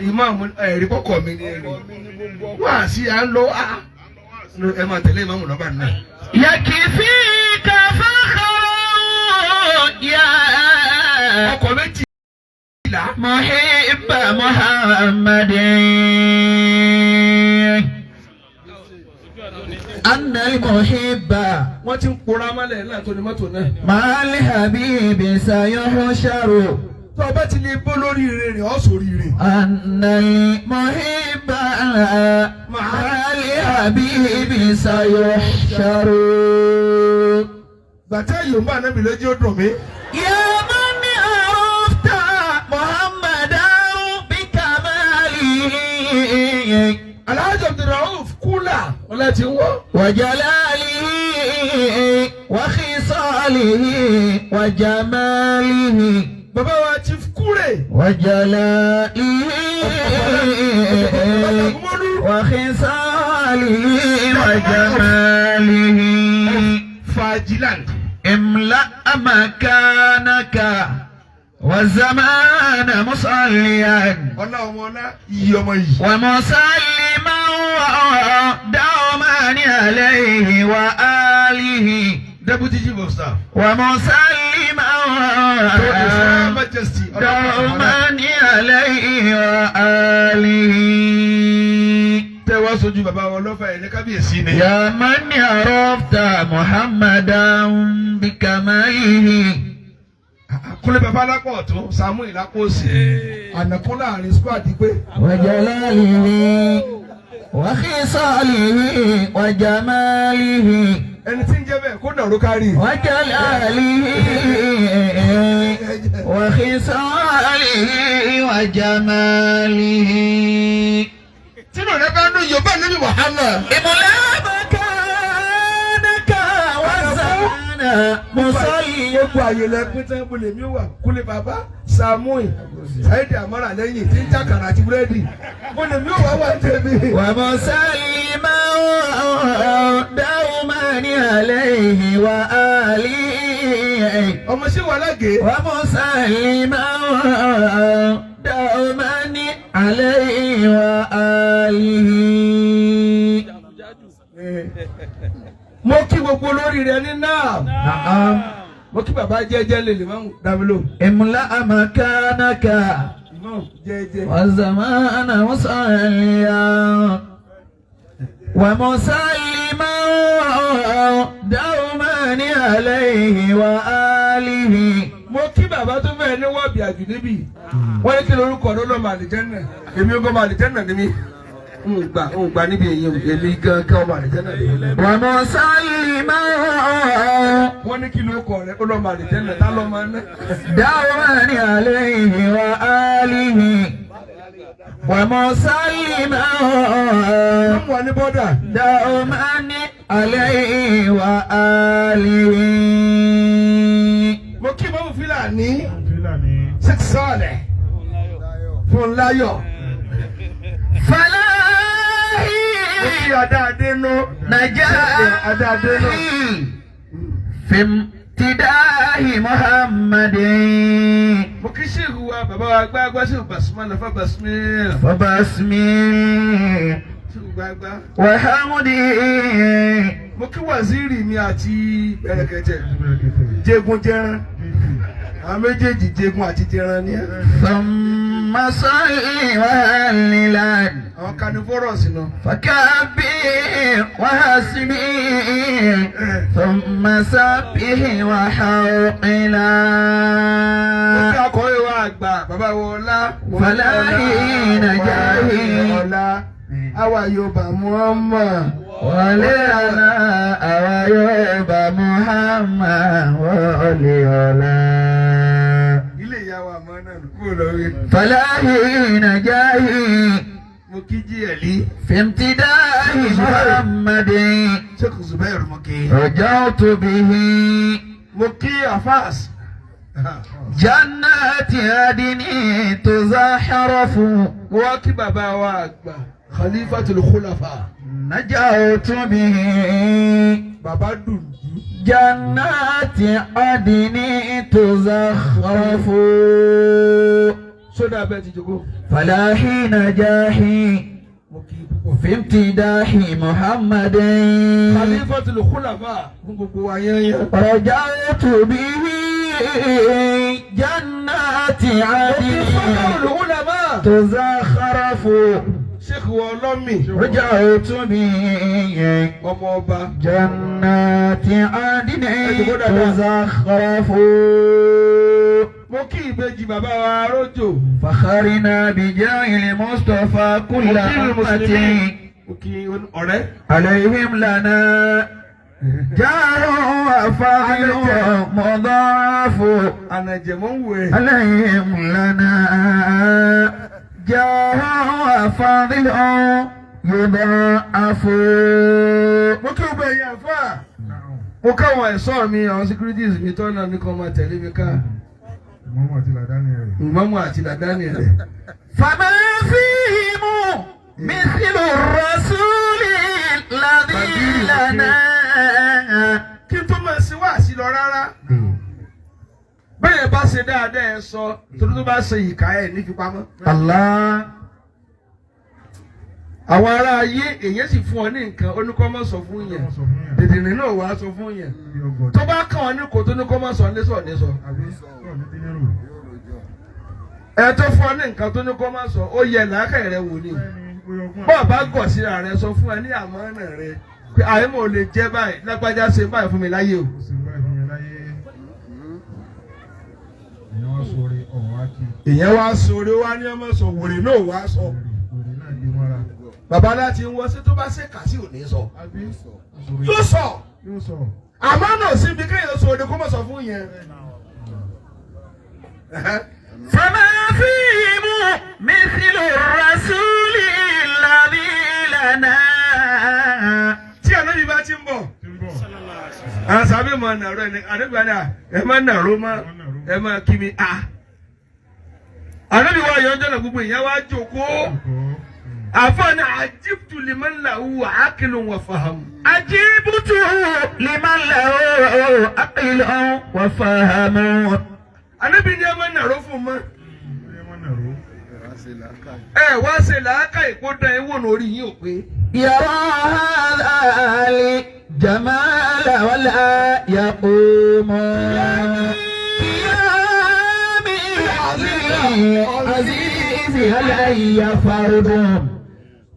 ìmáàmù ẹ̀rí kọ́kọ́ mi ní ẹ̀rí wọ́n á sí à ń lọ ẹ máa tẹ̀lé ìmáàmù lọ́ba náà. yakfika fakhran ya ọkọ̀ méjìlá. muhibba Muhammadin anna al-muhibba wọ́n ti ń pora mọ́lẹ̀ náà tó ní mọ́tò náà. ma'al habibi sayuhsharu. tó o bá ti lè bó lórí ire rẹ̀ ọ́ sórí ire. anna al-muhibba ma'al habibi sayuhsharu. bàtà yorùbá anábì lójú ó dùn mí. ya man arafta Muhammadan bikamalihi. Alhaji Abdulrauf kúlà ọlá ti ń wọ́. وجلاله وخصاله وجماله bàbá wa ti kúrè. وجلاله وخصاله وجماله fajilan. املأ مكانك والزمان مصليا ọlá ọmọ ọlá iyì ọmọ yìí. ومسلما دوما عليه وآله deputy chief of staff. ومسلما majesty. دوما عليه وآله tẹ wá sojú bàbá wọn lọ́fà ẹ̀ ní kábíyèsí ni. يا من عرفت محمدا بكماله kúnlẹ̀ bàbá alápọ̀ ọ̀tún Samuel lápò òsì. ànàkún láàrin squad pé. وجلاله وخصاله وجماله ẹni tí ń jẹ́ bẹ́ẹ̀ kó dàrú kárí. وجلاله وخصاله وجماله tínú rẹ bá ń dún yorùbá níbi Muhammad. إملا مكانك والزمان مصلي gbogbo àyè lẹ́pín tán bó lèmi wà kúlẹ̀ bàbá Samuel Saidi Amara lẹ́yìn tí ń jàkàrà àti búrẹ́dì bó lèmi wà wà tẹ̀mí. ومسلما دوما عليه وآله ọmọ sí wà lágè. ومسلما دوما عليه وآله mo kí gbogbo olórí rẹ ní náà. mo kí bàbá jẹ́jẹ́ lè máa ń dábìlò. املأ مكانك jẹ́jẹ́. والزمان مصليا ومسلما دوما عليه وآله mo kí bàbá tó fẹ́ ní wọ́ọ̀bì àjù níbí. wọ́n ní kí lorúkọ ló lọ́ọ́ màlìjẹ́nà èmi ó gbọ́ màlìjẹ́nà ni mí. ń gbà níbi èmi gan kí ọmọ àlìjẹ́nà ni mí. ومسلما wọ́n ní kí lorúkọ rẹ ó lọ́ọ́ màlìjẹ́nà tá lọ́ọ́ máa ná. دوما عليه وآله ومسلما wọ́n mú wa ní bọ́dà. دوما عليه وآله mo kí mọ́mú Fúlàní six sọ́ọ̀lẹ̀ fún láyọ̀. فلاحي mo kí adáadénú. نجاحي adáadénú. في امتداح محمد mo kí ṣéèkù wa bàbá wa gbágbá ṣéèkù Basuma lọ́fà Basumil. وبسمي ṣéèkù gbágbá. وحمدي mo kí wàzírì mi àti bẹ̀rẹ̀kẹ̀tẹ̀ jẹgun jẹran àwọn méjèèjì jẹgun àti jẹran ní. ثم صلي وهللا àwọn carnivorous náà. فكبر وحسبي ثم سبح وحوقلا mo kí akọ̀wé wa àgbà bàbá wo ọlá. فلاحي نجاحي ọlá àwa Yorùbá Muhammad. ولنا أويب محمد وليولا ilé ìyá wa àmọ́ náà kúrò lórí. فلاحي نجاحي mo kí jíẹ̀lí. في امتداح محمد ṣéèkù Zubairu mo kí. رجعت به mo kí Afas. جنات عدن تزخرف wọ́n kí bàbá wa àgbà Khalifatul Khulafa. نجوت به bàbá dùndú. جنات عدن تزخرف sódà bẹ́ẹ̀ ti jókòó. فلاحي نجاحي mo kí i púpọ̀. في امتداح محمد khalifatul khulafa fún gbogbo wa yẹnyẹn. رجعت به جنات عدن khalifatul khulafa. تزخرف sheikh wa ọlọ́mì. رجعت به ọmọ ọba. جنات عدن تزخرف mo kí ìbejì bàbá wa arójò. فخرنا بجاه المصطفى كل أمة mo kí ọ̀rẹ́. عليهم لنا جار وفاعل مضاعف ànàjẹ̀mọ́ ń wò ẹ́. عليهم لنا جار وفاضل يضاعف mo kí gbogbo ẹ̀yin àfà. mo káwọn ẹ̀ṣọ́ mi àwọn securities mi tọ́nà ní kan máa tẹ̀lé mi ká. ìmọ̀mù àti làdáni rẹ̀. فما فيهم مثل الرسول الذي لنا kí n tó máa ṣe wá sí lọ rárá. bẹ́ẹ̀ bá ṣe dáadáa ẹ sọ torí tó bá ṣe ìkà ẹ̀ ní fipamọ́. الله àwọn ará ayé èyàn sì fún ọ ní nǹkan ó ní kó má sọ fún yẹn dèdèrè náà wàá sọ fún yẹn tó bá kàn ọ ní kò tó ní kó má sọ ní sọ ní sọ. ẹ tó fún ọ ní nǹkan tó ní kó má sọ ó yẹ làákàyè rẹ wò ni bọ́ọ̀ bá gọ̀ síra rẹ sọ fún ẹ ní àmánà rẹ pé àyẹ̀mọ̀ ò lè jẹ́ báyìí lágbájá ṣe báyìí fún mi láyé o. èèyàn wá sọ̀rọ̀ wá ní ọmọ sọ wòrè náà wá sọ. bàbá láti ń wọ sí tó bá ṣe kà sí òní sọ. yóò sọ àmọ́ náà síbi kéèyàn sọ òde kó mọ̀ sọ fún yẹn. فما فيهم مثل الرسول الذي لنا tí ànábì bá ti ń bọ̀ àwọn sábẹ́ máa nàró ẹni ànábì ni ẹ máa nàró ẹ máa kí mi a. ànábì wa yọ ọjọ́ náà gbogbo ìyẹn wá jókòó. àfọ̀nà àjíbùtù liman lahu aqilun wa faham. أجبت لمن له عقل وفهم ànábì ni ẹ máa nàró fún mọ́. ẹ wá ṣe làákà ìkódà ẹ wò lórí yín ò pé. يرى هذا الجمال ولا يقوم قيامي عزيز علي فرض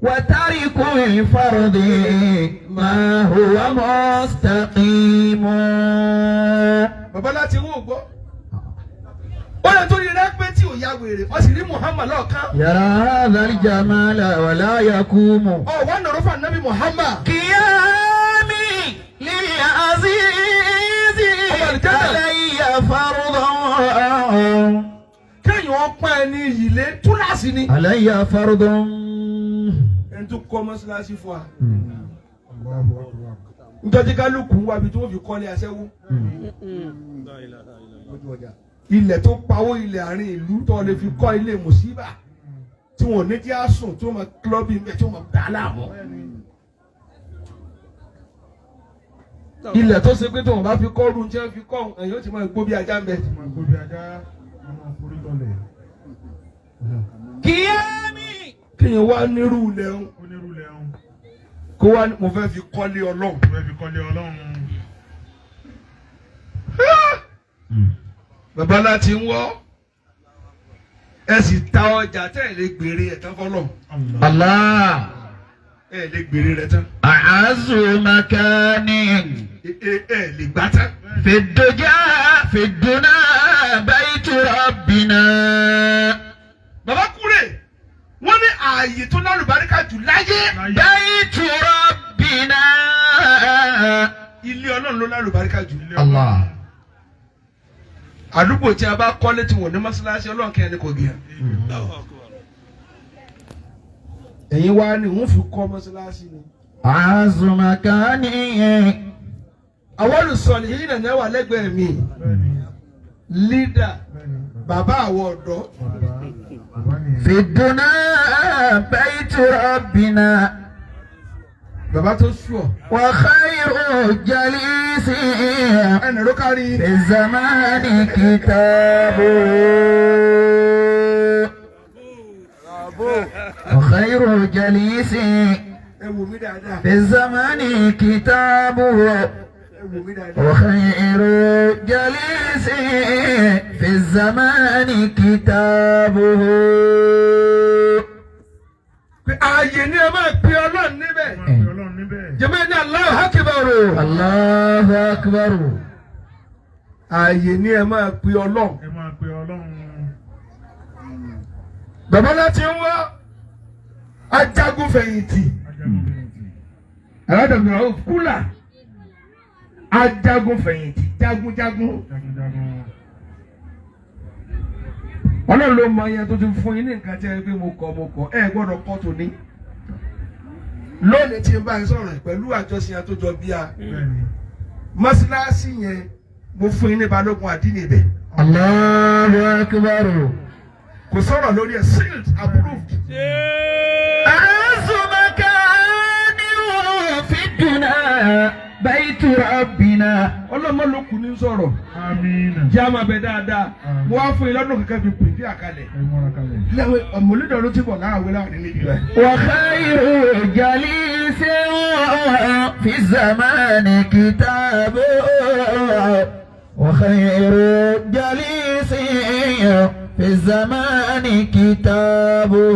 وترك الفرض ما هو مستقيم. bàbá láti wò gbọ́. ó lè tó rí rẹ́pẹ́ tí ò ya wèrè ó sì rí Muhammad lọ́ọ̀kan. يرى هذا الجمال ولا يقوم ọ̀ wá nàró fún ànábì Muhammad. قيامي للعزيز علي فرضا kéèyàn ọpá ẹni ìyìlé túláàsì ni. علي فرض ẹni tó kọ́ mọ́ṣáláṣí fún wa. nítorí kálukú wá bí tí wọ́n fi kọ́lé aṣẹ́wó. ilẹ̀ tó pawó ilẹ̀ àárín ìlú tó lè fi kọ́ ilé mùsíbà tí wọn ò ní kí á sùn tí wọ́n máa kílọ́bì mẹ́ tí wọ́n máa dá láàmú. ilẹ̀ tó ṣe pé tí wọ́n bá fi kọ́ ọdún tí wọ́n fi kọ́ ẹ̀yìn ó ti máa gbó bí ajá ń bẹ. قيامي kéèyàn wá nírú ilẹ̀ ń kó wá mo fẹ́ fi kọ́lé Ọlọ́run. bàbá láti ń wọ́ ẹ sì ta ọjà tẹ́ ẹ̀ lè gbèrè ẹ̀ tán fọlọ́. الله ẹ̀ lè gbèrè rẹ̀ tán. أعز مكان ẹ̀ lè gbá tán. في الدجى في الدنا بيت ربنا. bàbá kúrè wọ́n ní ààyè tó lálùbáríkà jù láyé. بيت ربنا. ilé Ọlọ́run ló lálùbáríkà jù. الله àdúgbò tí a bá kọ́lé tí wọ́n ní mọ́ṣáláṣí Ọlọ́run kẹ́hìn ní kò gé. ẹ̀yin wá ní wọ́n fi kọ́ mọ́ṣáláṣí ni. أعز مكان àwọn olùsọ̀lì yìí nàá wà lẹ́gbẹ̀ẹ́ mi. lídà bàbá àwọn ọ̀dọ́. في الدنا بيت ربنا. bàbá tó sú ọ. وخير جليس ẹnì ló kárí. في الزمان كتابه. وخير جليس ẹ wò mí dáadáa. في الزمان كتابه ẹ wò mí dáadáa. وخير جليس في الزمان كتابه. ààyè ni ẹ máa pe Ọlọ́run níbẹ̀. jẹ́mẹ́ ní Allahu Akbar. الله أكبر. ààyè ni ẹ máa pe Ọlọ́run. bàbá láti ń wá ajagun fẹ̀yìntì. aládàgbà ó kúlà ajagun fẹ̀yìntì jagunjagun. Ọlọ́run ló mọ iye tó ti fún yín ní nǹkan tí ẹ gbé mo kọ ẹ gbọ́dọ̀ kọ́ tó ní. lónìí tí n bá ń sọ̀rọ̀ pẹ̀lú àjọṣe yẹn tó jọ bí a mọ́sálásí yẹn mo fún yín ní balógun àdínì bẹ̀. الله أكبر. kò sọ̀rọ̀ lórí ẹ̀ sealed approved. أعز مكان في الدنيا بيت ربنا. ọlọ́mọ ló kù ní sọ̀rọ̀. Amina. jẹ́ àmọ́ bẹ dáadáa mo wá fún yín lọ́dún kankan fi pè bí àkàlẹ̀. lẹ́wọ̀n ọ̀mọ̀lẹ́dọ̀ ló ti bọ̀ láàwẹ̀ láàrin níbi rẹ̀. وخير جليس في الزمان كتابه. وخير جليس في الزمان كتابه.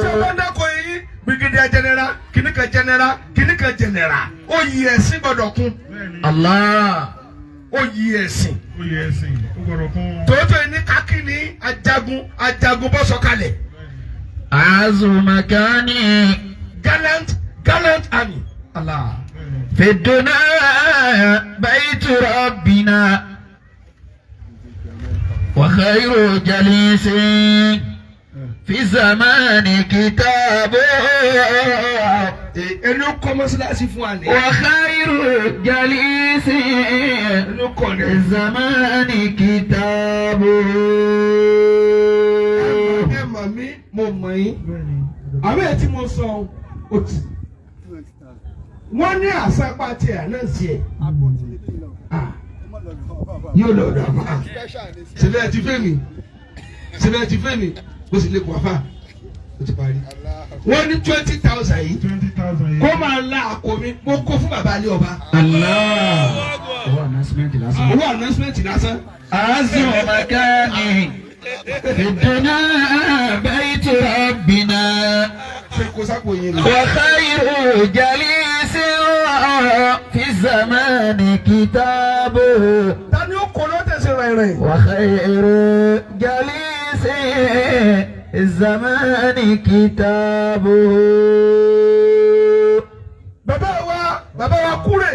sọ́kọ́ndà kò yí brigadier general kìnnìkan general kìnnìkan general ó yí ẹ̀sìn gbọ́dọ̀ kún. الله. ó yí ẹ̀sìn. Oyè ẹ̀sìn ó gbọ́dọ̀ kún. tòótọ́ ní kákìní ajagun bọ́ sọ̀kalẹ̀. أعز مكان gallant army. Allah. في الدنيا بيت ربنا. وخير جليس في الزمان كتابه. ẹni ó kọ́ mọ́sálásí fún wa ni. وخير جليس ẹni ó kọ́ في ni. الزمان كتابه. ẹ mọ̀ mí mo mọ̀ yín. àwọn ẹ̀ tí mo sọ ó ti. wọ́n ní àsápá tiẹ̀ náà sí ẹ̀. yóò lọ ọ̀dọ̀ àbá. síbẹ̀ ti fẹ́ mi síbẹ̀ ti fẹ́ mi ó sì lè kó àfà ó ti parí. wọ́n ní 20,000 yìí 20,000 kó máa la àpò mi mo kó fún bàbá alẹ́ ọba. الله. هو announcement last. owó announcement lásán. أعز مكان في الدنيا بيت ربنا. ṣe kó sápò yín ni. وخير جليس في الزمان كتابه. ta ni ó kọ́ lọ́tẹ̀sí rìnrìn. وخير جليس في الزمان كتابه. bàbá wa kúrè.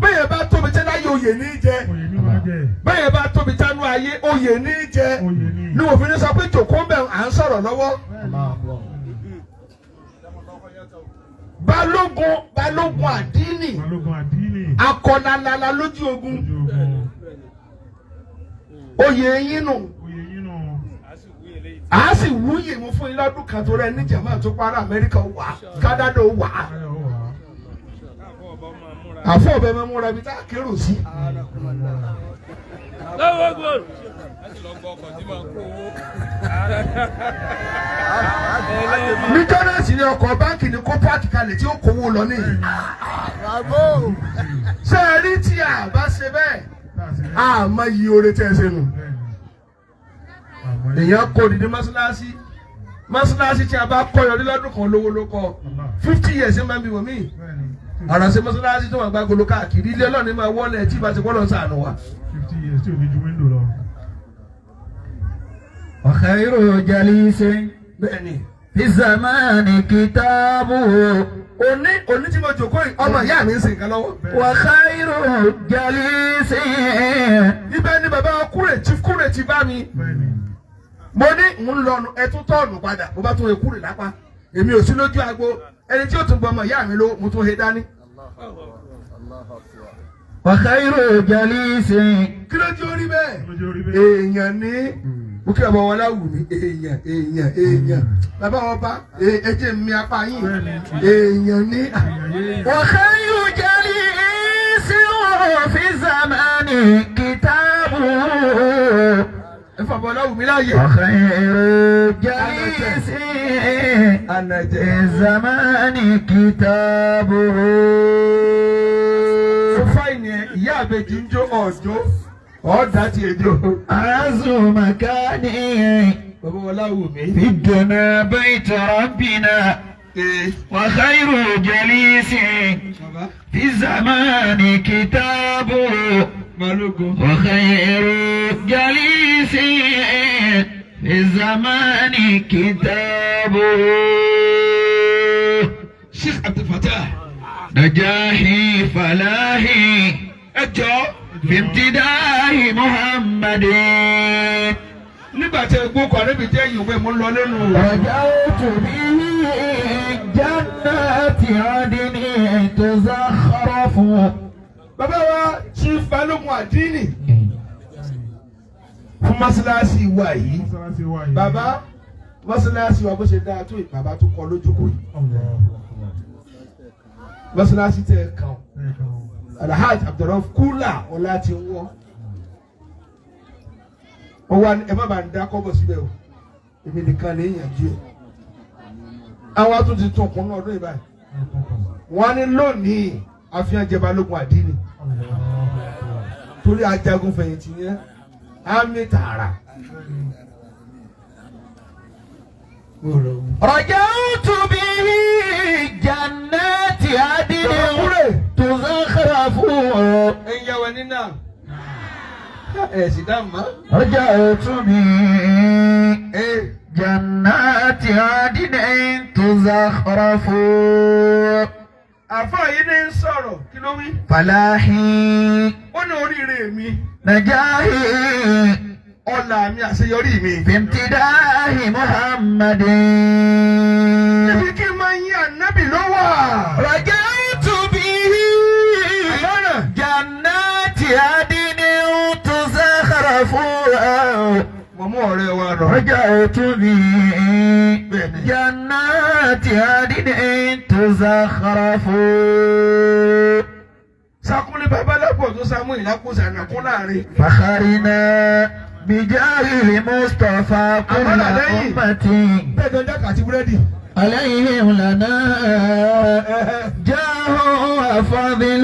bẹ́ẹ̀ bá tóbi tẹ́ láyé oyè ní í jẹ. bẹ́ẹ̀ bá tóbi tánú ayé oyè ní í jẹ. ní òfin ní sọ pé jòkó bẹ́ẹ̀ à ń sọ̀rọ̀ lọ́wọ́. balógun àdínì akọ̀nàlàlà lójú ogun oyè yín nù a sì wúyè mo fún yín lọ́dún kan tó rẹ ní jama tó para Amẹ́ríkà wà Kánádà wà àfọ ọbẹ máa múra ibi tá a kérò sí. ní jọ́nàsì ni ọkọ̀ báńkì ní kó páàkì kalẹ̀ tí ó kówó lọ ní. ṣé ẹ rí tí a bá ṣe bẹ́ẹ̀ a máa yí oore tẹ́ ẹ ṣe nù. èèyàn kò dìde mọ́ṣáláṣí tí a bá kọ́ yọrí lọ́dún kan lówó ló kọ́ 50 years máa ń bí wọ́n mí. ọ̀rọ̀ ṣe mọ́ṣáláṣí tó wà gbá golo káàkiri ilé ọlọ́ọ̀ni máa wọlé tí ìbá ti wọ́n lọ sànù wa. 50 years tí ò fi ju window lọ. وخير جليس bẹ́ẹ̀ni. في الزمان كتابه. òní tí mo jòkó yìí ọmọ ìyá mi ń ṣe nǹkan lọ́wọ́. وخير جليس. ibẹ̀ ni bàbá kúrè ti bá mi. mo ní ń lọnu ẹtún tọ́ọ̀nù padà mo bá tún he kúrè lápá èmi ò sí lójú agbo ẹni tí ó tún gbọ́ ọmọ ìyá mi ló mo tún he dání. وخير جليس. kí ló jẹ́ orí bẹ́ẹ̀ èèyàn ní bukí ọmọ wọn láwù mí èèyàn bàbá ọba ẹjẹ mi apá yín èèyàn ní. وخير جليس في الزمان كتابه. ẹ fàbọ̀ láwù mí láàyè. وخير جليس Anajẹ. الزمان كتابه Fáìní ẹ̀ ìyá àbẹ̀jì ń jó ọ̀jọ́ ọ̀dà ti èjò. أعز مكاني Bàbá Ọláwùmí. في الدنيا بيت ربنا وخير جليس Bàbá في الزمان كتابه Balógun. وخير جليس في الزمان كتابه Sheikh Abdulfatah. نجاحي فلاحي Ẹjọ́ في امتداح محمد nígbà tí ẹ gbókò àrẹ́bí jẹ́ ìwé mú lọ lẹ́nu. رجوت به جنات عدن تزخرف. Bàbá wa Chief Balógun Àdínì fún mọ́sálásí wa yìí. Mọ́sálásí wa yìí. Bàbá mọ́sálásí wa bó ṣe dáa tó bàbá tó kọ lójókòó yìí. Mọ́sálásí tẹ̀ ẹ̀ kàn. Alhaji Abdulrahman Kúlà ọ̀la ti ń wọ́. Ọwọ́ ẹ má bàa ń dá kọ́bọ̀ síbẹ̀ o. Èmi nìkan lè yànjú ẹ̀. Àwọn atún ti tún ọkùnrin ọdún yìí báyìí. Wọ́n á ní lónìí àfihàn jẹ Balógun Àdínì. Torí ajagun fẹ̀yìntì yẹn á mí tààrà. رجوت به جنات عدن تزخرف. Ẹ̀yin yà wẹ̀ nínà. Ẹ̀ sì dá mọ́. رجوت به جنات عدن تزخرف. Àfáà yìí ní ń sọ̀rọ̀ kí ló wí? فلاحي Ó ní oríire mi, نجاحي ọlà mi, àṣeyọrí mi. في امتداح محمد. Níbi kí n máa yín ànábì ló wà. رجوت به Àlọ́nà. جنات عدن تزخرف. Mọ̀mú ọ̀rẹ́ wa nọ. رجعت به جنات عدن تزخرف. Sakunlé babalábọ̀ tó sá mú ìlákùsà nàkún láàrin. فخرنا بجاه المصطفى كل أمتي Bẹ́ẹ̀ tó jákà àti búrẹ́dì. عليهم لنا جاه وفضل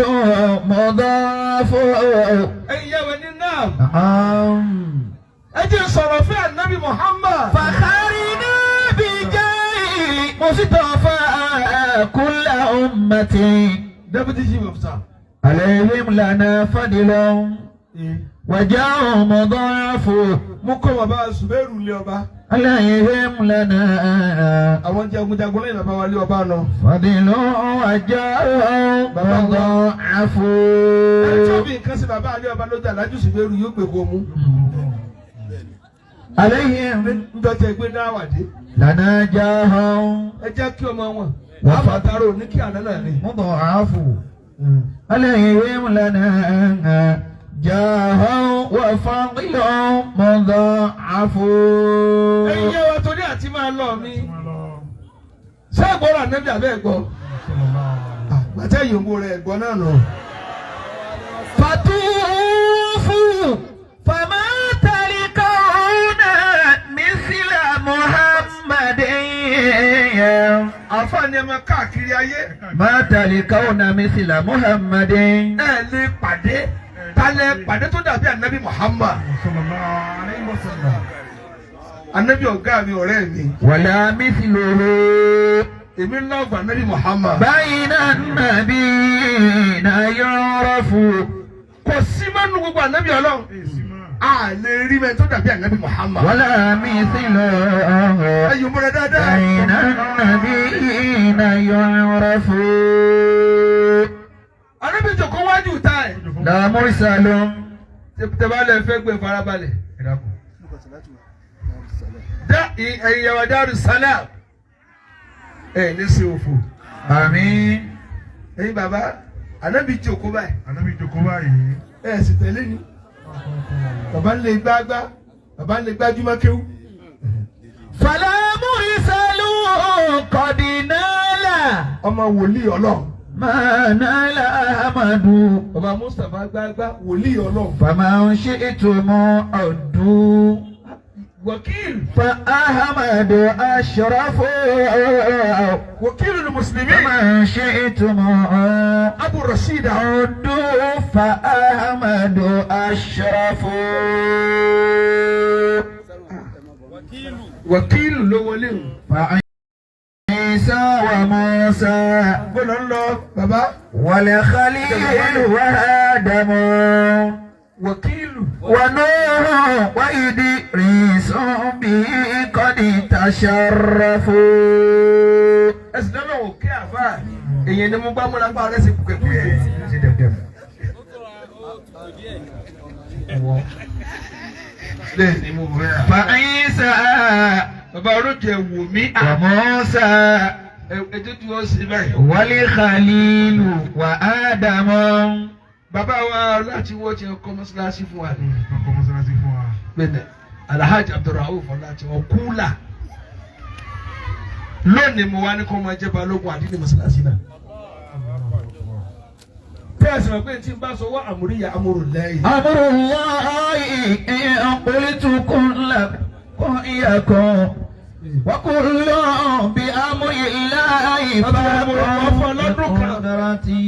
مضاف. Ẹ̀yin yà wẹ̀ nínà. نعم Ẹ jẹ́ sọ̀rọ̀ fún ànábì Muhammad. فخرنا بجاه مصطفى كل أمتي Deputy Chief of Staff. عليهم لنا فضل وجاه مضاعف. Mú kọ́ bàbá Zubairu lé ọba. عليهم لنا Àwọn jagunjagun lẹ́yìn bàbá wa lé ọba nọ. فضل وجاه مضاعف. Ẹni tí ó bí nǹkan sí bàbá alé ọba lójú Aláàjì Zubairu yóò gbé kó mú. عليهم Níjọ́ tẹ gbé dáwà dé. لنا جاه Ẹ jẹ́ kí ọmọ wọn. Wọ́n fa- Àbàtàrò ní kí àná náà ni. مضاعف. عليهم لنا جاه وفضل مضاعف. Ẹ̀yin yẹ wa torí àti máa lọ mi. Ṣé ẹ̀gbọ́n ànábì àbẹ́ ẹ̀gbọ́? Bàtẹ́ ìyòǹgbò rẹ̀ ẹ̀gbọ́n náà nù. فطوفوا فما تلقون مثل محمد. Àfáàní ẹ máa káàkiri ayé. ما تلقون مثل محمد. Ẹ lè pàdé. Talẹ̀ pàdé tó dàbí ànábì Muhammad. Ànábì ọ̀gá mi ọ̀rẹ́ mi. ولا مثله Èmi ń lọ́ọ̀bù ànábì Muhammad. بين النبيين يعرف. Kò sí mẹ́nu gbogbo ànábì Ọlọ́run. A lè rí mẹ́ni tó dàbí ànábì Muhammad. ولا مثله Ẹ̀yin múra dáadáa. بين النبيين يعرف. Ànábì jòkó wájú ta ẹ̀. لا مرسل. Tẹ̀bálẹ̀ fẹ́ gbé farabalẹ̀. Ẹ̀yin yàrá Daaru Salam. Ẹ̀ ní sí òfò. آمين. Ẹ̀yin bàbá, ànábì jòkó báyìí. Ànábì jókòó báyìí. Ẹ̀ sì tẹ̀lé ni. Bàbá ń lè gbágbá. Bàbá ń lè gbájúmọ́ kéwú. فلا مرسل قد نال Ọmọ wòlíì Ọlọ́run. ما نال أحمد. Bàbá Mustapha gbágbá wòlíì Ọlọ́run. فما شئتم عدوا. وكيل فأحمد أشرف وكيل المسلمين فمن شئتم أبو الرشيد عدوا فأحمد أشرف وكيل لولين فعيسى وموسى قول الله بابا والخليل وآدم وكيل ونوح وإدريس به قد تشرفوا. ẹsìn náà ò kí àfa èyàn ni mo bá múra pa ọ̀rẹ́ sí kúkẹ́kúkẹ́ ṣe dẹ́dẹ́m. lẹ́yìn ni mo fẹ́ à. فعيسى bàbá olóòjẹ wò mí à. وموسى ètò tí wọ́n ṣe báyìí. والخليل وآدم. bàbá wa láti wọ́n ti kọ́ mọ́ṣáláṣí fún wa. Ọkọ̀ mọ́sálásí fún wa. bẹ́ẹ̀ni Alhaji Abdulrauf láti wọ́n kúlà. lónìí mo wá ní kó máa jẹ́ balógun àdínní mọ́ṣáláṣí náà. bẹ́ẹ̀ sọ̀rọ̀ pé tí n bá sọ wọ́n àmúríyá amúrò lẹ́yìn. أمر الله إن قلت كن لكن يكن وكل بأمر الله فقدرتي.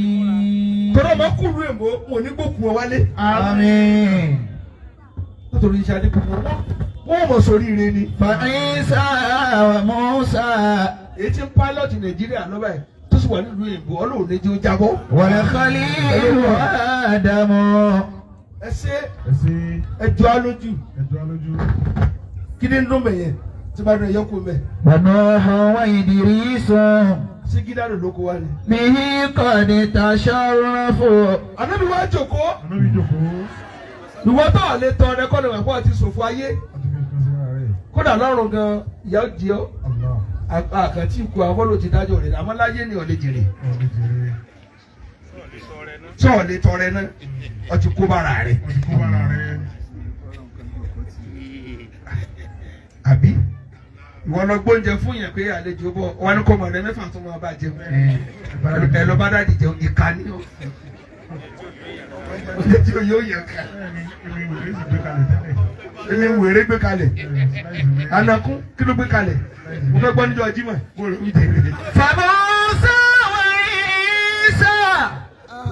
tọ́lá máa kúrú èèmọ̀ wọn ò ní gbókùn wọn wálé. آمين. nítorí iṣẹ́ adé kúkú wọ́n mọ̀ sórí ire ni. فعيسى وموسى èyí tí ń pálọ̀tì Nàìjíríà lọ́ba ẹ̀ tó sì wà nílùú èèbó ọlọ́run ní jẹ́ ó jábọ́. والخليل وآدم. ẹ ṣe Ẹsẹ̀ ẹjọ́ alójú ẹ̀dọ́ alójú. kí ni ń dún mẹ́yẹn tí bá dún ẹ̀yọ́ kú mẹ́. ونوح وإدريس sí gídárò ló kó wá ni. به قد تشرفوا. ànábì wá jókòó Ànábì jókòó. ìwọ tó wà lè tọ ọdẹ kọ́ni wà fún àti ṣòfò ayé Àti fi nǹkan sí ara rẹ̀. kódà lọ́rùn gan ìyá ó di ọ́ Allah. àkàtì ikú àfọ́lò ti dájọ́ rẹ̀ àmọ́ láyé ni ọ̀lẹ́ jèrè Ọ̀dẹ jèrè. tí ọ̀lẹ́ tọrẹ náà ọtí kó bára rẹ̀ Wọ́n ti kó bára rẹ̀. àbí ìwọ lọ gbóúnjẹ fún yẹn pé àlejò bọ̀ wọn ni kò mọ̀ ọ́ mẹ́fà tó máa bá jẹun ẹ lọ bá dáàdì jẹun ìka ni ó létí oyè ó yẹ ká Bẹ́ẹ̀ni, èmi èmi wèrè sì gbé kalẹ̀ tẹ́lẹ̀. wèrè gbé kalẹ̀ anakun kí ló gbé kalẹ̀ mo fẹ́ gbọ́ níjọ́ Jímọ̀ mo rò wí tẹ̀lé. فموسى وعيسى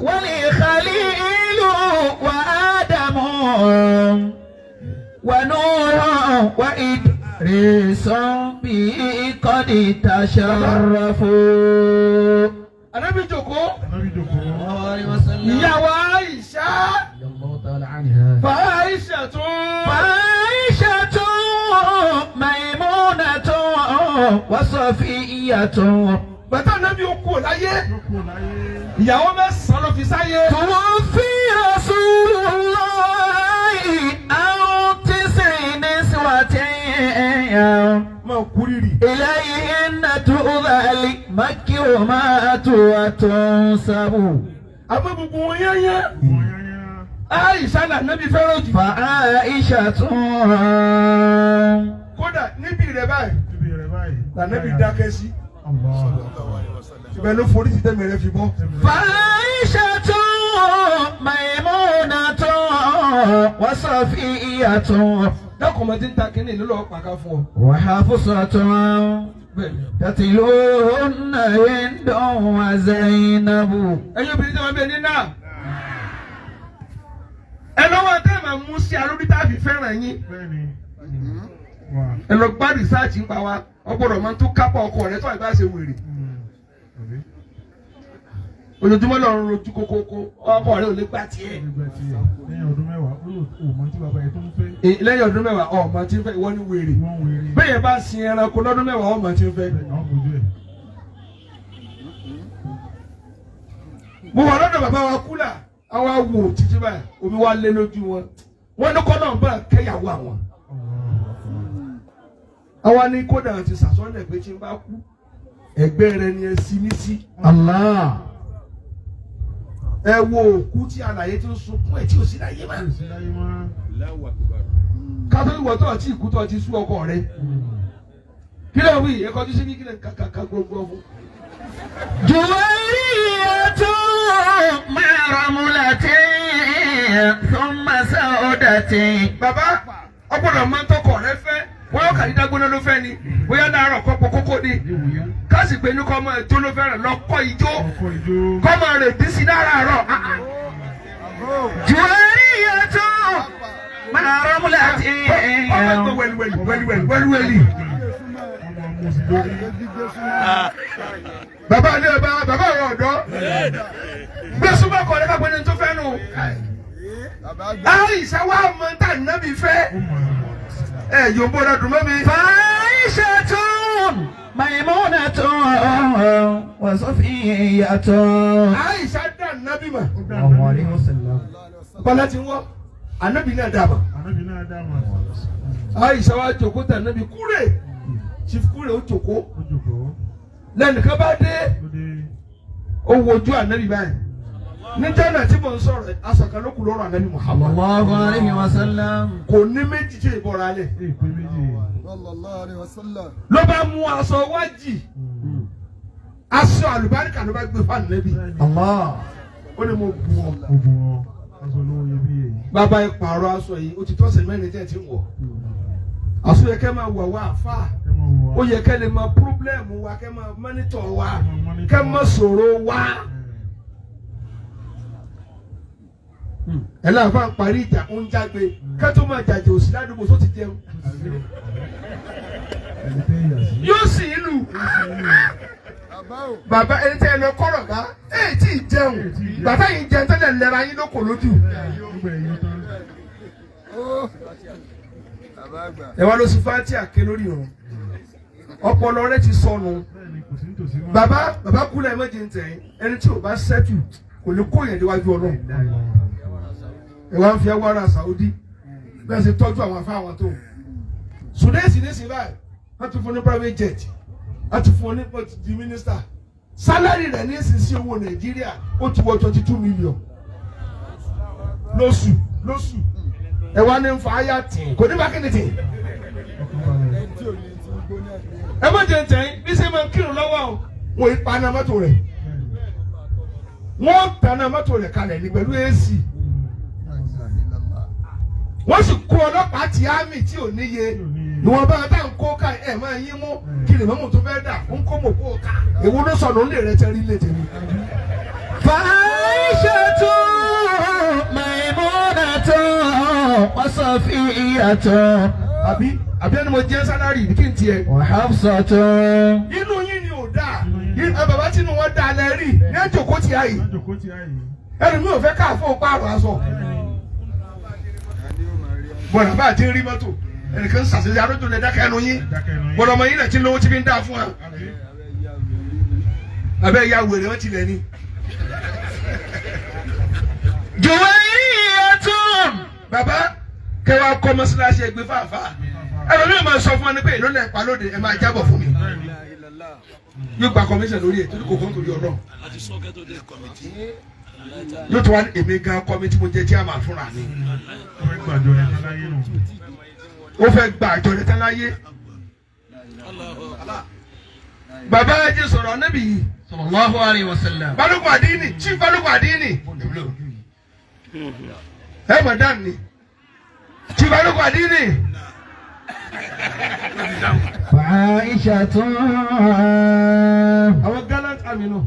والخليل وآدم ونوح وإدريس به قد تشرفوا. Ànábì jókòó Ànábì jókòó. ìyàwó Àìṣà الله تعالى عنها. fàáìṣà tún. فعائشة ميمونة وصفية bàtà Ànábì ó kú láyé Jókòó láyé. ìyàwó mẹ́sàn-án ló fi sáyé. توفي رسول الله عن 9 نسوة máa kú rírì. إليهن تؤذى المكي ومات وتنسب. àmọ́ gbogbo wọn yányán Wọ́n yányá. Àìṣà là Ànábì fẹ́ràn jù. فعائشة kódà níbi rẹ̀ báyìí Níbi rẹ̀ báyìí. Ànábì dákẹ́ sí Allah. ibẹ̀ ló forí sí tẹ́mi rẹ̀ fi bọ́. فعائشة ميمونة وصفية dákun ọmọdé ń ta kínní ló lọ́ọ́ pàká fún ọ. وحفصة bẹ́ẹ̀ni. تتلوهن هند وزينب. ẹ̀yin obìnrin tí wọ́n bẹ ní náà. ẹ lọ́wọ́ tẹ́ ẹ máa mú sí arúgbó tá a fi fẹ́ràn yín. Bẹ́ẹ̀ni. Wà. ẹ lọ gbá rìsáàcì ń pa wa ọgbọ́dọ̀ máa tó kápá ọkọ rẹ tó àgbà ṣe wèrè. Àbí? ojoojúmọ́ lọ́run rojú kókókó ọkọ rẹ ò lè gbà tiẹ̀. Nígbà tí lẹ́yìn ọdún mẹ́wàá, ó mọ tí bàbá yẹn tó ń fẹ́. lẹ́yìn ọdún mẹ́wàá ọmọ tí ń fẹ́ ìwọ ni wèrè. Wọ́n wèrè. bẹ́ẹ̀ bá sin ẹranko lọ́dún mẹ́wàá ọmọ tí ń fẹ́. Àwọn kojú ẹ̀. mo wà lọ́dọ̀ bàbá wa kúlà àwọn awò títí báyìí omi wa lé lójú wọn wọn ní kọ́ náà bá kẹ́yàwó àwọn. àwa ní kódà ti sàsọ́nà pé tí n bá kú ẹgbẹ́ rẹ ni ẹ sí mí sí. الله. ẹ wo òkú tí alàyè ti ń sunkún ẹ tí ò sí láyé máa. Sí láyé máa. kátó ìwọ tó ọtí ìkú tó ọtí sú ọkọ rẹ kí ló wí ẹ kọjú sí ní kí lè kàkàkà gbogbo ọmọ. جويرية مع رملة ثم سودة. bàbá ọgbọ́dọ̀ máa ń tọkọ rẹ fẹ́ wọ́n kàdí dágbóná ló fẹ́ ni bóyá láàárọ̀ kọ́ pọ̀ kókó ni káàsì pé ní kọ́ ọmọ ètò ló fẹ́ràn lọ́kọ́ ijó kọ́ ọmọ rẹ̀ dín sí láàárọ̀. Juwairiyatu máa ramlati. ọmọ wẹ̀lúwẹ̀lì. bàbá ilé bàbá àwọn ọ̀dọ́ gbé súnmọ́ kọ́ ọ̀dọ́ kápẹ́ ní tó fẹ́ nù. Àìṣà wa mọ tá nàbí fẹ́. Yòǹbó rẹ̀ dùn mọ́ mi. Fa'ishatun Maimunatun wa Safiyyatun. Àìṣà dà nàbí mà. Sallallahu alaihi wasallam. Bọ́lá ti wọ́, ànábì náà dà mà. Àìṣà wa jòkó tà nàbí kúrè. Chief kúrè ó jòkó. Lẹ́nìkan bá dé, ó wojú ànábì báyìí. Níjọ́ náà tí mo ń sọ̀rọ̀ asọ̀kan ló kù lọ́rọ̀ ànábì Muhammad. Sallallahu alaihi wasallam. Kò ní méjì tí ìbọ̀ra lẹ̀. Ló bá mú aṣọ wájì. Aṣọ àlùbáríkà ló bá gbé fún ànábì. Allah. Ó ní mo bu ọ. Bàbá ìpààrọ̀ aṣọ yìí ó ti tọ́sẹ̀ mẹ́rin tẹ́ ti ń wọ̀. Aṣọ yẹ kẹ́ máa wọ̀ wá àfà. Ó yẹ kẹ́ lè máa pírọ́blẹ̀mù wa kẹ́ máa mọ́nítọ̀ wa kẹ́ máa sọ̀rọ̀ wa. Ẹ láǹfà ń parí ìjà ń jágbe kẹ́tọ́ máa jàjẹ́ òsì ládùúgbò tó ti jẹun. Yóò sì ìlú. Bàbá ẹni tẹ́ ẹ lọ kọ́rọ̀ ká ẹ̀ tí ì jẹun. Bàbá yìí jẹun tẹ́lẹ̀ lẹ́ra yín ló kò lójú. Ẹ wá lọ sí fáńtì àké lórí ọ̀run. Ọpọlọ rẹ ti sọnù. Bàbá kúlẹ̀ méje ń tẹ̀ ẹni tí ò bá ṣẹ́tù kò lè kó yẹn déwájú Ọlọ́run. Ẹ wá ń fi ẹwà ara Saudi bẹ́ẹ̀ ṣe tọ́jú àwọn afá àwọn tó. Sùdẹ́sì ní sí báyìí wọ́n ti fún ní private jet wọ́n ti fún ní di minister. Sálárì rẹ̀ ní ìsinsìn owó Nàìjíríà ó ti wọ 22 million lóṣù. Ẹ wá ní nfa ayá tì kò ní bá kí ni tì. Ẹ má jẹ ntẹ̀ bí sẹ́ máa kírun lọ́wọ́ o wọ́n yí pa náà mọ́tò rẹ̀ wọ́n ta náà mọ́tò rẹ̀ kalẹ̀ ní pẹ̀lú AC. Wọ́n sì kó ọlọ́pàá tí ámì tí ò níye ìwọ̀n bá dá ń kó ká ẹ̀ máa yín mú kí ni mọ́mú tó fẹ́ dà ń kó mọ̀ kó ká èwo ló sọ̀nù lè rẹ tẹ́rí lè tẹ̀lé. Fa'ishatun Maimunatun wa Safiyyatun. Àbí ẹni mo jẹ́ sálárì kí n tiẹ̀. Wa Hafsatun. Inú yín ni ò dáa bàbá tí inú wọn dáa lẹ rí ní àjòkó tí a yìí ẹni mi ò fẹ́ ká fún pààrọ̀ aṣọ. Bọ̀dà bá ti ń rí mọ́tò ẹnìkan ṣàṣeyẹ arójú lẹ dákẹ́ ẹnu yín bọ̀dà ọmọ yín lẹ̀ tí lówó tí fi ń dá fún wa. Abẹ́ ìyá wèrè wọ́n ti lẹ̀ ní. Juwairiyatu. Bàbá kẹwàá kọ́ mọ́sálásí ẹgbẹ́ fàáfàá ẹ̀rọ mi ò máa sọ fún wa ní pé èló lẹ̀ pa lóde ẹ̀ máa jábọ̀ fún mi. Yóò gba commission lórí ẹ̀ torí kò fún torí Ọlọ́run. Yóò tó wá ní èmi gan kọ́mítì mo jẹ́ chairman fúnra mi. Ó fẹ́ gba àjọ rẹ̀ tán láyé. Bàbá ẹjẹ sọ̀rọ̀ Ànábì yìí. Sallallahu alaihi wasallam. Balógun àdínì chief balógun àdínì. Ẹ madam ni chief balógun àdínì. Fa'ishatun Àwọn gallant army náà.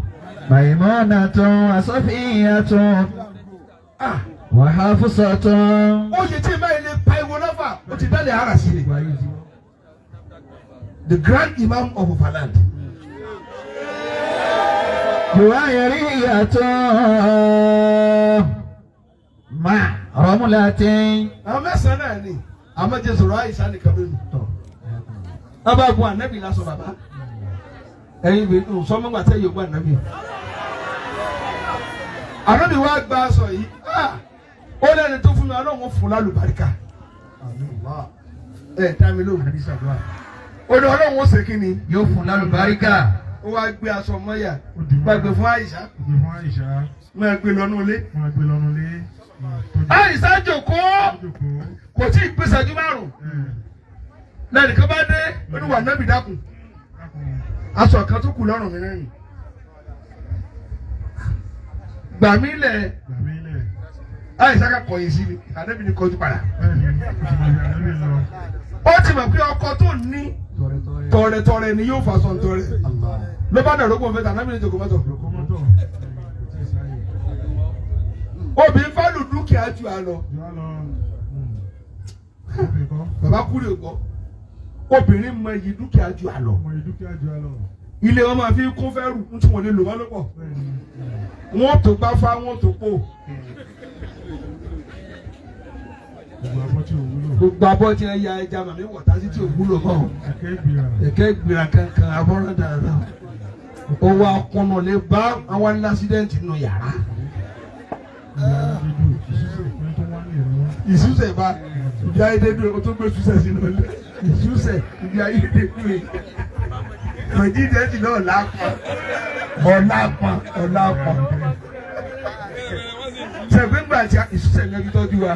Maimunatun wa Safiyyatun wa Hafsatun. Ó ṣe tí ìmọ̀ ilé pa ìwọ lọ́fà ó ti dálẹ̀ ara sí i. The grand imam of Ufaland. Juwairiyatu ma ramlatin. Àwọn mẹ́sàn-án náà ni àmọ́ jẹ́ sọ̀rọ̀ Àìṣà nìkan lónìí. Bàbá gun Ànábì lásọ bàbá. Ẹ̀yin bí sọmọgbà tẹ́ yóò gbọ́ Ànábì. Ànábì wa gba aṣọ yìí. Ó lẹ́ni tó fún mi Ọlọ́run fún lálùbáríkà. Dá mi lóhùn. Ó ní Ọlọ́run ó ṣe kí ni? Yóò fún lálùbáríkà. Ó wá gbé aṣọ mọ́yà. Gbàgbé fún Àìṣà. Máa gbé lọ́nú ilé. Àìṣà jókòó. Kò tí ì pé ìṣẹ́jú márùn-ún. Lẹ́nìkan bá dé, ó ní wà Ànábì dákun. Aṣọ kan tó kù lọ́rùn mi lẹ́yìn. Gbà mí lẹ̀. Àìṣà ká kọ̀yìn sí mi. Ànábì ní kọjú padà. ó ti mọ̀ pé ọkọ tó ní tọrẹ ni yóò fà sọ tọrẹ ló bá dàrú kó fẹ́ tà náà mi ní jòkó mọ́tò. obìnrin fálù dúkìá ju àlọ bàbá kúrò gbọ́ obìnrin mọ iyì dúkìá ju àlọ ilé wọn máa fi kún fẹ́rù tí wọ́n lè lò wọ́n lọ́pọ̀ wọ́n tó gbá fá wọ́n tó pò gbogbo abọ́ tí ẹ ya ẹja màmí wọ̀tá sí tí ò wúlò mọ́ ẹ̀kẹ́ ìgbìrà kankan abọ́rọ̀ dáadáa owó akọ́nà lè bá àwọn lásídẹ́ǹtì nù yàrá ìṣúṣẹ̀ bá ìdí ayédèdú o tó gbé ṣúṣẹ̀ sínú ilé ìṣúṣẹ̀ ìdí ayédèdú yìí mọ̀jídẹ́ẹ̀tì náà lápá ọ̀lápá ṣẹ̀gbẹ́ngbà àti ìṣúṣẹ̀ lẹ́bí tọ́jú wa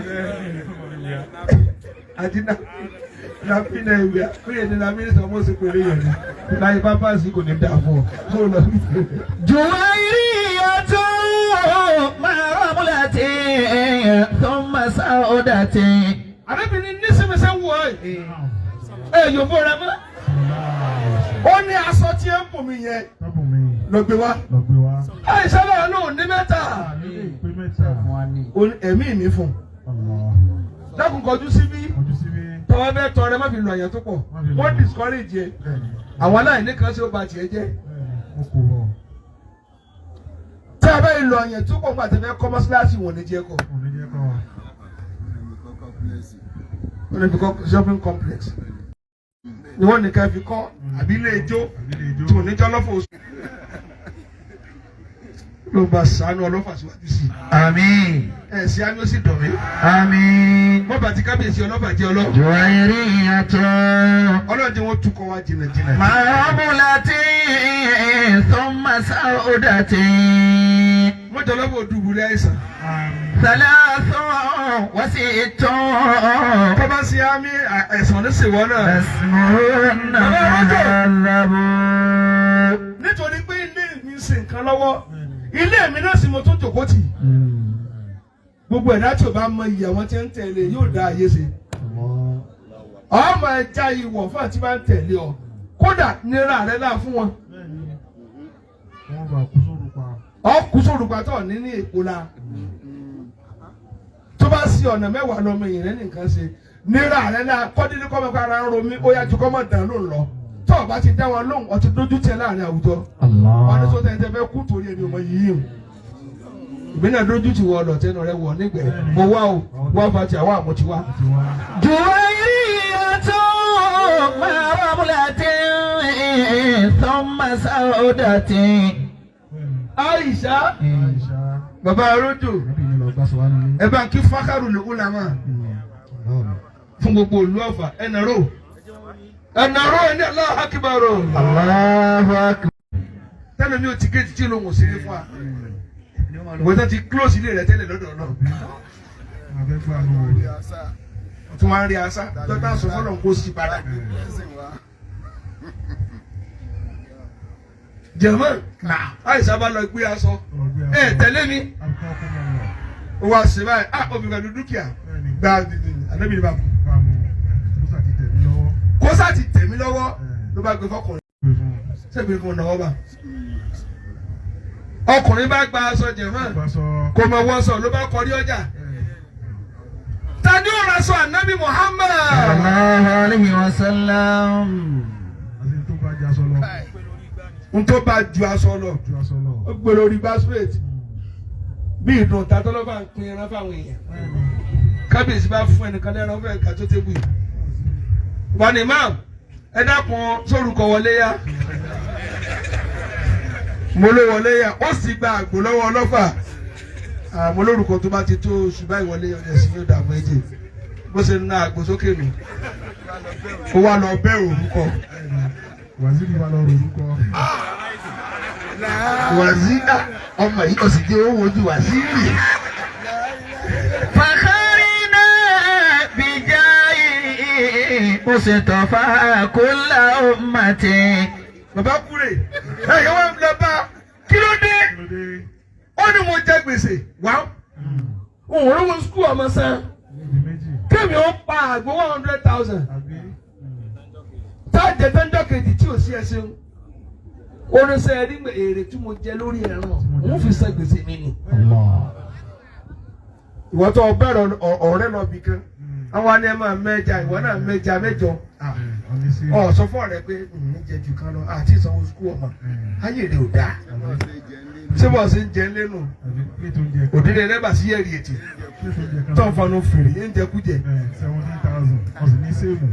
àti nàbí náà ìwé àkúrẹ́ ní nàbí ní sọmọ́ sí pẹ̀lú yẹn ní láyé pápá sí kò ní dà fún ọ tó lọ sí ìfẹ́. جويرية مرملة ثم سودة. arábìnrin nísìmísẹ́ wọ̀ ẹ́ yòówó rẹ mọ́ ó ní aṣọ tí ẹ ń bò mí yẹn lọ gbé wá àìsàn náà ló ní mẹ́ta ẹ̀mí mi fún dákun kọjú síbí tọwọ́ bẹ́ẹ̀ tọrẹ má fi lọ àyàn tó pọ̀ wọ́n discourage yẹ àwọn aláìní kan ṣe ó ba tiẹ̀ jẹ́ tí a bá yìí lọ àyàn tó pọ̀ pàtẹ́ fẹ́ kọ́ mọ́sálásí wọn ní jẹ́ kọ́ wọ́n lè fi kọ́ shopping complex ni wọ́n nìkan fi kọ́ àbí ilé ijó tí wọ́n ní jọ́ lọ́fọ̀ oṣù ló bá sànú ọlọ́fà síwájú sí i. Àmín. sí àmì ó sì dùn mí. Àmín. wọ́n bá ti kábíyèsí ọlọ́fà jẹ́ ọlọ́. جويرية ọlọ́dún wọn tukọ̀ wá jìnnà. مرملة ثم سودة. wọ́n jọ lọ́fọ̀ òdùbúlẹ̀ àìsàn. 63. tọ́ba sí àmì ẹ̀sán ní sèwọ́ náà. اسمهن مهذب. nítorí pé ilé mi ń ṣe nǹkan lọ́wọ́ ilé mi náà sì mo tún jòkó tì. gbogbo ẹ̀dá tí o bá mọ iye àwọn tí ń tẹ̀lé yóò dá ayé ṣe. ọmọ ẹja ìwọ̀ fún àti bá ń tẹ̀lé ọ kódà nira rẹ náà fún wọn. ọkùn sórùpa tó ní ní èkó la tó bá sí ọ̀nà mẹ́wàá lọ́mọ èèyàn rẹ nìkan ṣe nira rẹ náà kọ́dídé kọ́mọ kára ń romi ó yá ju kọ́mọ dàn ló ń lọ tó o bá ti dá wọn lóhùn ọtí dójú tẹ láàrin àwùjọ wọn ní sọ tẹ́tẹ́ fẹ́ kú torí ẹni ọmọ yìí o ìgbéná dójú ti wọ ọlọ́tẹ́nu rẹ wọ nígbẹ̀ẹ́ mo wá o wọ́n fa ti àwọn àmọ́ ti wá. جويرية مرملة ثم سودة. Aisha baba arojo ẹ bá kí fákàrù lè kú làmà fún gbogbo olú ọ̀fà ẹnàró ẹni Allahu Akbar. Allahu Akbar. tẹ́lẹ̀ mi ò ti géètì tí ló ń wòsí fún wa ìwé tó ti close ilé rẹ̀ tẹ́lẹ̀ lọ́dọ̀ náà tí wọ́n á rí asá dọ́tà sọ fọ́lọ̀ kó sí padà. jẹ̀mọ́ Aisha bá lọ gbé aṣọ tẹ̀lé mi ó wá sí báyìí obìnrin pẹ̀lú dúkìá gba ànábì ní bàbá kó sá ti tẹ̀ mí lọ́wọ́ ló bá gbé fọkùnrin sẹ́gbẹ̀ẹ́ fún ọ̀nà ọba ọkùnrin bá gba aṣọ jẹ̀mọ́ kò mọ̀ wọ́n sọ ló bá kọrí ọjà tani ó ra aṣọ ànábì Muhammad sallallahu alayhi wa sallam. n tó bá ju aṣọ lọ ó gbé lórí basket bí ìdùn tàtọ́ ló bá ń pin ẹran fáwọn èèyàn kábíyèsí bá fún ẹnìkan lẹ́ran ó fẹ́ ká tó tébù yìí wà ní imam ẹ dákun sórúkọ wọlé yá mo ló wọlé yá ó sì gba àgbò lọ́wọ́ ọlọ́fà mo lórúkọ tó bá ti tó oṣù báyìí wọlé ọdẹ sí yóò dààmú ẹ̀jẹ̀ bó ṣe ń ná àgbò sókè nù ó wà lọ bẹ́ẹ̀ orúkọ. Waziri wa lọ orúkọ. Waziri ọmọ yìí ọ̀sìn jẹ́ owó ojú waziri. فخرنا بجاي مصطفى كل أمة. Bàbá kúrè ẹ̀yẹ́ wọn lọ bá kí ló dé? Ó ní mo jẹ gbèsè wá. Òun rówó skul ọmọ sàn. Kémi ó pa àgbo 100,000. táàjẹ tẹ́ńdọ̀ kejì tí ò sí ẹsẹ̀ ń oníṣẹ́ ẹ̀rí èrè tí mo jẹ lórí ẹran ń fi san gbèsè mi ni. ìwọ tó bẹ̀rẹ̀ ọ̀rẹ́ lọ bì kan àwọn àni ẹ máa mẹ́ja ìwọ náà mẹ́ja mẹ́jọ ọ̀ sọ fún ọ̀rẹ́ pé ní jẹ jù kan lọ àti ìsanwó sukú ọmọ ayé rẹ ò dáa ṣé bọ́ọ̀ sí ń jẹ lẹ́nu òdìdẹ lẹ́bàá sí ẹ̀rí ètì tó ń fọnú fèrè ń jẹ kújẹ. 17,000 ọ̀sìn ní sèmù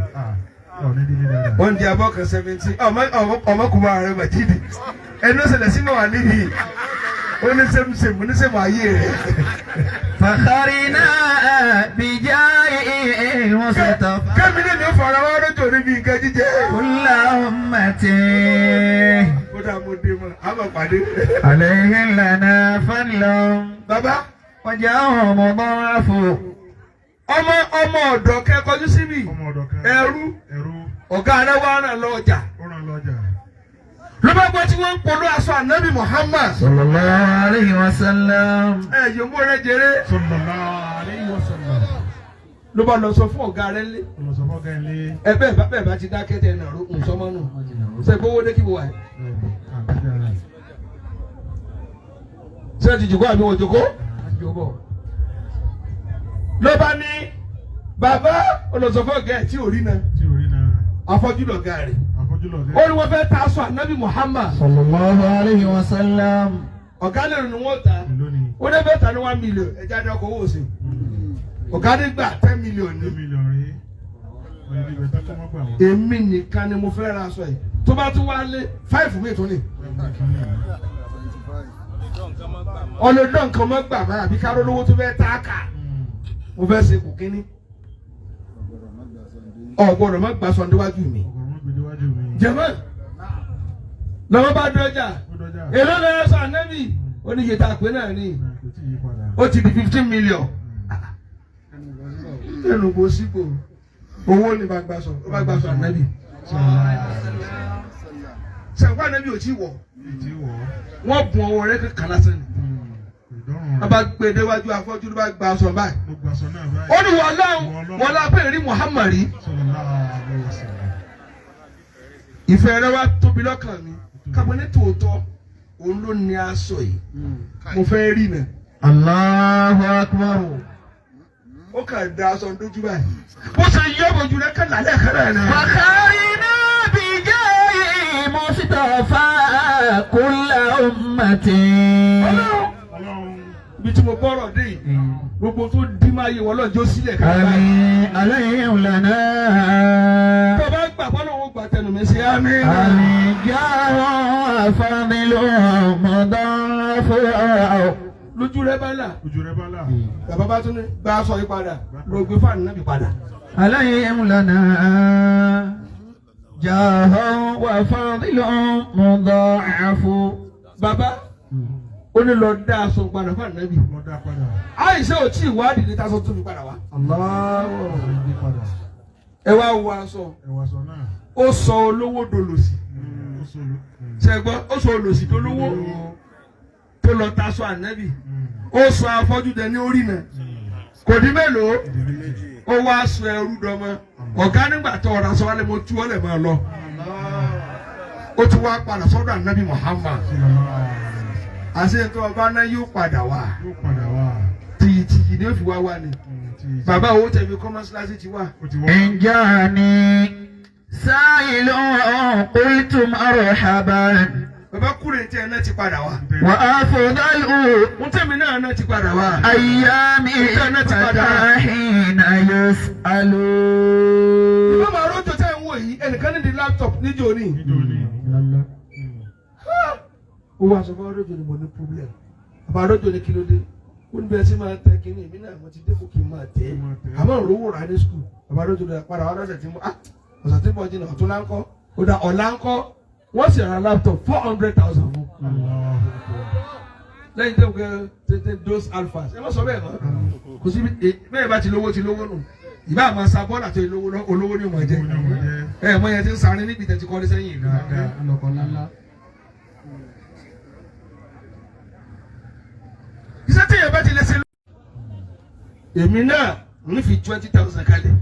wọ́n di abọ́ kan 70 ọmọkùnrin ààrẹ Majidi ẹni ó ṣẹlẹ̀ sínú wà níbi oníṣẹ́mu ayé rẹ̀. Fakharina bijai Mustafa. Kẹ́mi ní mi ò fọ̀rọ̀ wá lójó níbi nǹkan jíjẹ. Kulla ummati. Ó dà mo dé mọ́, a máa pàdé. Alayhi lana fadlun. Bàbá. Wajahum mudafu. Ọmọ ọ̀dọ̀ kẹ́ kọjú síbi. Ẹrú. Ọ̀gá rẹ̀ wá ràn lọ ọjà. Ló bá gbọ́ tí wọ́n ń polú aṣọ ànábì Muhammad. Sallallahu alayhi wa sallam. Yòówó rẹ̀ jẹrẹ. Sallallahu alayhi wa sallam. Ló bá lọ sọ fún ọ̀gá rẹ̀ lé. Bẹ́ẹ̀ bá ti dákẹ́ tẹ̀ náà ń sọmọ́ nù. Ṣé gbówó dé kí wo wà? Ṣé ti jòkó àbí wọ́n jòkó? Ló bá ní bàbá olùsọ̀fọ̀ ọ̀gá ẹ̀ tí ò rí náà. Afọ́jú lọ̀gá rẹ̀. Ó ní wọ́n fẹ́ ta aṣọ ànábì Muhammad. Sallallahu alayhi wa sallam. Ọ̀gá lẹ́nu ni wọ́n ta. Ó ní bẹ́ẹ̀ ta ní 1 million ẹja ní ọkọ̀ owó sí. Ọ̀gá ní gbà 10 million ní. Èmi nìkan ni mo fẹ́ ra aṣọ yìí. Tó bá tún wá lé 5 mi tún ní. Ọlọ́dọ̀ nǹkan mọ́ gbà máa àbí káró lówó tó fẹ́ tá a kà. Mo fẹ́ ṣe kù kínní. Ọ̀gbọ́dọ̀ má gbà sọ níwájú mi. Jẹ́mọ́ lọ́wọ́ bá dọ́jà èló lọ́wọ́ sọ ànábì oníye tá a pè náà ní ó ti di 15 million. Ẹnu kò sípò owó ni bá gbà sọ ànábì. Sẹ̀kọ́ ànábì ò tí wọ̀ wọ́n bùn ọwọ́ rẹ̀ kankan lásán ni. A bá gbé déwájú afọ́jú ló bá gba aṣọ báyìí. Ó ní wọ́n lápẹ́ rí Muhammad rí. Ìfẹ́ rẹ wá tóbi lọ́kàn mi kábọ̀ ní tòótọ́ òun ló ní aṣọ yìí mo fẹ́ rí nà. Allahu akbar. Ó kà da aṣọ dójú báyìí bó ṣe yọ bojú rẹ kàn lálẹ́ kan náà. Fakharina bijai Mustafa kulla ummati. Ibi tí mo bọ́rọ̀ dé yìí gbogbo tó dí máa yẹ wọ́n lọ́jọ́ sílẹ̀ ká bá Àmín alayhi lana. Tó bá gbà fọ́nà wọn gbà tẹnu mi sí àmín. Àmín jáwọ́ fadilu mudafu. Lójú rẹ bá là. Bàbá bá tún ní gba aṣọ yìí padà ló gbé fáànù náà bí padà. Alayhi lana jáwọ́ fadilu mudafu. Bàbá ó ní lọ dá aṣọ padà fún ànábì. Àìṣe ò tí ì wádìí ní tásọ tó fi padà wá. Ẹ wá wo aṣọ. Ó sọ olówó dolòsì. Ṣẹ̀gbọ́n ó sọ olòsì dolówó tó lọ taṣọ ànábì. Ó sọ afọ́jú dẹ ní orí náà. Kò dín mélòó. Ó wá aṣọ ẹrú dọmọ. Ọ̀gá nígbà tó ọ̀rọ̀ aṣọ wálé mo tú ọ́ lẹ̀ máa lọ. Ó ti wá padà sọ́dọ̀ ànábì Muhammad. Àṣẹ tó ọba náà yóò padà wá. Tìyìtìyì ni ó fi wá wá ni. Bàbá owó tẹ̀mí kọ́mọ́síláṣí ti wá. Ǹjẹ́ ni sáyìlú qultu marhaban. Bàbá kúrè tí ẹ náà ti padà wá. Wa afdalu. Mo tẹ̀mí náà ti padà wá. Ayyami hina yus'alu. Ìbá máa rọ́jò tẹ́ ń wò yìí ẹnìkan ní di laptop níjó ní. Ó wá sọ fún ọdún ni mo ní problem. Bàbá ọdún ni kí ló dé? Ó ní bẹ́ẹ̀ sí máa tẹ kí ni èmi náà mo ti dépò kí n máa tẹ́. Àmọ́ òróró rà ní skul. Bàbá ọdún ni padà wá lọ́sẹ̀ tí mo ọ̀sẹ̀ tí mo jìnnà ọ̀tún láńkọ́. Ó dà ọ̀la ńkọ́. Wọ́n sì ra laptop 400,000 fún. Lẹ́yìn tó ń gbé those alphas. Ẹ má sọ bẹ́ẹ̀ mọ́. Kò sí bẹ́ẹ̀ bá ti lówó nù. Ìbá àmọ́ sa bọ́ọ̀lù àti olówó ní ìmọ̀ jẹ́. Ẹ mọ yẹn ti ń sáré níbi tẹ̀ ti kọ́ ní sẹ́yìn ìlú. Iṣẹ́ tí yẹn bá ti lè ṣe. Èmi náà ń fi 20,000 kalẹ̀.